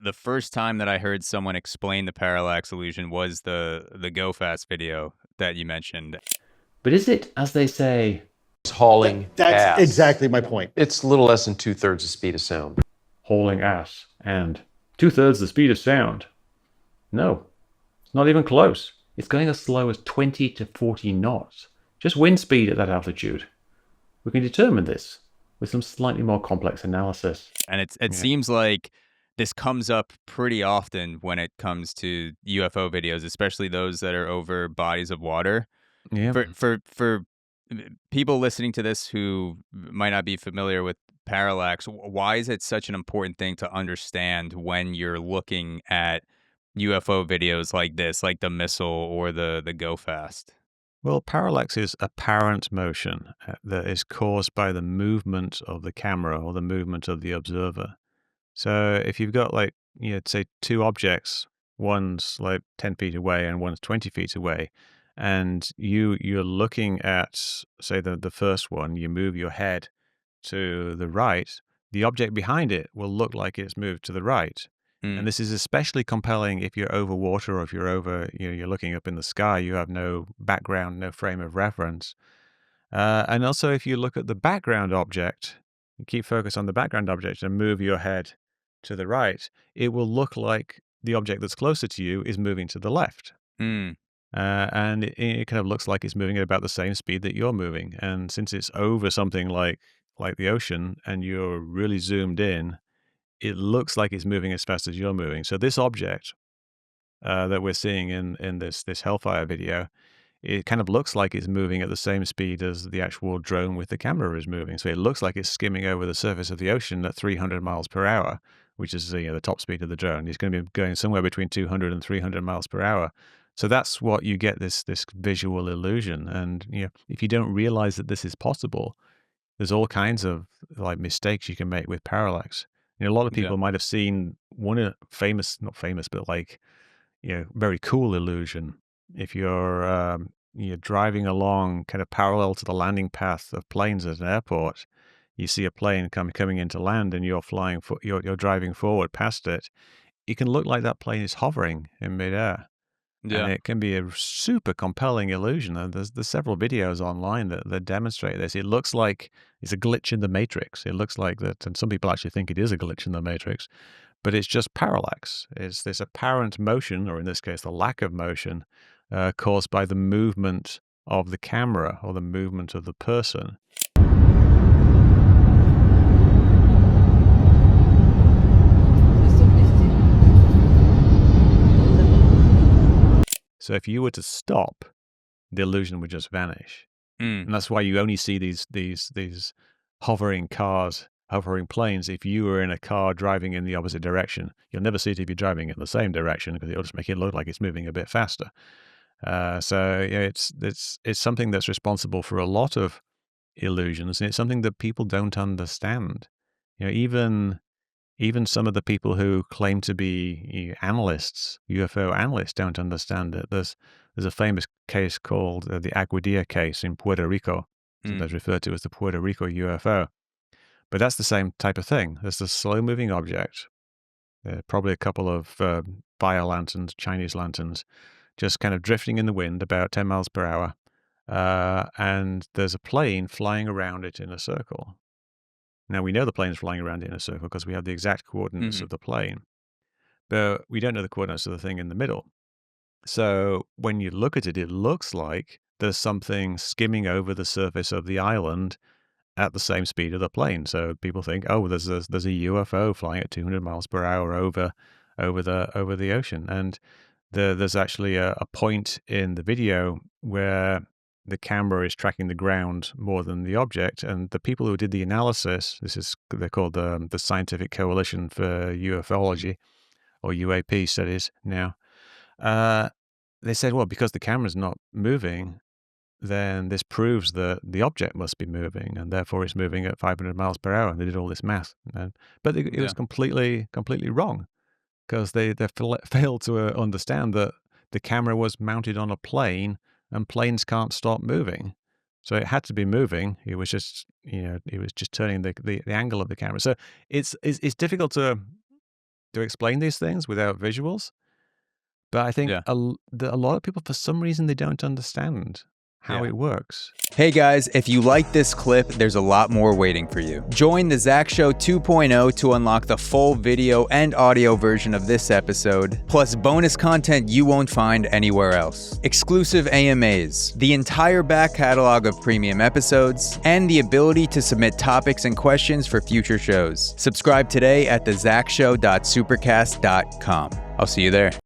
The first time that I heard someone explain the parallax illusion was the Go Fast video that you mentioned. But is it, as they say, hauling That's ass. exactly my point. It's a little less than 2/3 the speed of sound. hauling ass and 2/3 the speed of sound? No, it's not even close. It's going as slow as 20 to 40 knots. Just wind speed at that altitude. We can determine this with some slightly more complex analysis. And it seems like this comes up pretty often when it comes to UFO videos, especially those that are over bodies of water. Yeah. For people listening to this who might not be familiar with parallax, why is it such an important thing to understand when you're looking at UFO videos like this, like the missile or the Go Fast? Well, parallax is apparent motion that is caused by the movement of the camera or the movement of the observer. So if you've got like, say two objects, one's like 10 feet away and one's 20 feet away, and you're looking at, say, the first one, you move your head to the right, the object behind it will look like it's moved to the right. And this is especially compelling if you're over water or if you're over, you're looking up in the sky, you have no background, no frame of reference. And also if you look at the background object, you keep focus on the background object and move your head to the right, it will look like the object that's closer to you is moving to the left. And it kind of looks like it's moving at about the same speed that you're moving. And since it's over something like the ocean and you're really zoomed in, it looks like it's moving as fast as you're moving. So this object that we're seeing in this Hellfire video, it kind of looks like it's moving at the same speed as the actual drone with the camera is moving. So it looks like it's skimming over the surface of the ocean at 300 miles per hour, which is the top speed of the drone. It's going to be going somewhere between 200 and 300 miles per hour. So that's what you get, this visual illusion. And if you don't realize that this is possible, there's all kinds of like mistakes you can make with parallax. A lot of people might have seen one famous, not famous, but like very cool illusion. If you're driving along kind of parallel to the landing path of planes at an airport, you see a plane coming into land, and you're you're driving forward past it. It can look like that plane is hovering in midair. Yeah. And it can be a super compelling illusion. And there's several videos online that demonstrate this. It looks like it's a glitch in the matrix. It looks like that, and some people actually think it is a glitch in the matrix, but it's just parallax. It's this apparent motion, or in this case, the lack of motion, caused by the movement of the camera or the movement of the person. So if you were to stop, the illusion would just vanish. And that's why you only see these hovering cars, hovering planes. If you were in a car driving in the opposite direction, you'll never see it if you're driving in the same direction, because it'll just make it look like it's moving a bit faster. So it's something that's responsible for a lot of illusions, and it's something that people don't understand. Even some of the people who claim to be analysts, UFO analysts, don't understand it. There's a famous case called the Aguadilla case in Puerto Rico, sometimes referred to as the Puerto Rico UFO. But that's the same type of thing. There's a slow-moving object, probably a couple of fire lanterns, Chinese lanterns, just kind of drifting in the wind about 10 miles per hour. And there's a plane flying around it in a circle. Now, we know the plane's flying around it in a circle because we have the exact coordinates of the plane, but we don't know the coordinates of the thing in the middle. So when you look at it, it looks like there's something skimming over the surface of the island at the same speed of the plane. So people think, oh, there's a UFO flying at 200 miles per hour over the ocean. And there's actually a point in the video where the camera is tracking the ground more than the object, and the people who did the analysis, they're called the Scientific Coalition for Ufology, or UAP studies now, they said, well, because the camera's not moving, then this proves that the object must be moving, and therefore it's moving at 500 miles per hour. And they did all this math, but it was completely wrong, because they failed to understand that the camera was mounted on a plane, and planes can't stop moving. So it had to be moving. It was just, it was just turning the angle of the camera. So it's difficult to to explain these things without visuals. But I think Yeah. a lot of people, for some reason, they don't understand how Yeah. it works. Hey guys, if you like this clip, there's a lot more waiting for you. Join the Zach Show 2.0 to unlock the full video and audio version of this episode, plus bonus content you won't find anywhere else. Exclusive AMAs, the entire back catalog of premium episodes, and the ability to submit topics and questions for future shows. Subscribe today at thezachshow.supercast.com. I'll see you there.